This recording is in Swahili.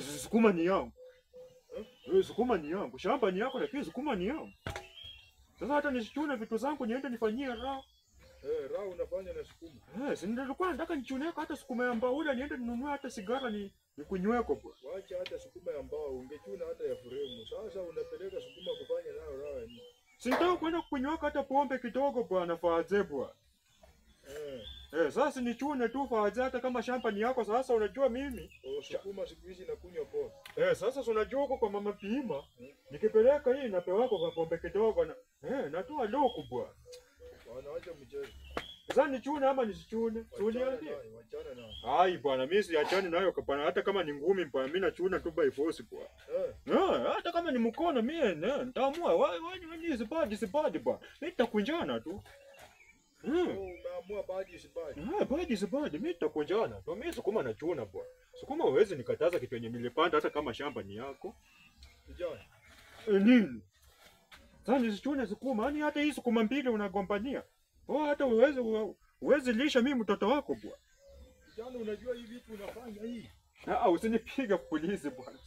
Sukuma ni yangu. Sukuma ni yangu. Shamba ni yako lakini sukuma ni yangu. Sasa hata nisichune vitu zangu niende nifanyie raha. Raha unafanya na sukuma. Si nilikuwa nataka nichuneko hata sukuma ya mbao ule niende ninunue hata sigara nikunyweko bwana. Wacha hata sukuma ya mbao, ungechuna hata ya fremu. Sasa unapeleka sukuma kufanya nayo raha ni. Si nitaka kwenda kunyweka hata pombe kidogo bwana Fadze bwana. Sasa nichune tu Fadze hata kama shamba ni yako sasa unajua mimi. Sukuma siku hizi nakunywa pombe. Sasa unajua huko kwa mama Pima. Nikipeleka hii napewako kwa pombe kidogo na natoa loko bwana. Wanaacha mchezo. Sasa nichune ama nisichune? Tuliambie. Wachana nayo. Ai bwana mimi siachani nayo bwana hata kama ni ngumi bwana mimi nachuna tu by force bwana. Hata kama ni mkono mimi nitaamua wewe sipadi bwana. Mimi nitakunjana tu. Umeamua badi Sipadi mimi nitakunjana. Ndio mimi sukuma nachuna bwana. Sukuma uweze nikataza kitu yenye nilipanda hata kama shamba ni yako. Kijana. Nini? Sasa nisichune sukuma, yani hata hii sukuma mbili unagombania. Hata uweze lisha mimi mtoto wako bwana. Kijana unajua hivi vitu unafanya hii. Usinipiga polisi bwana.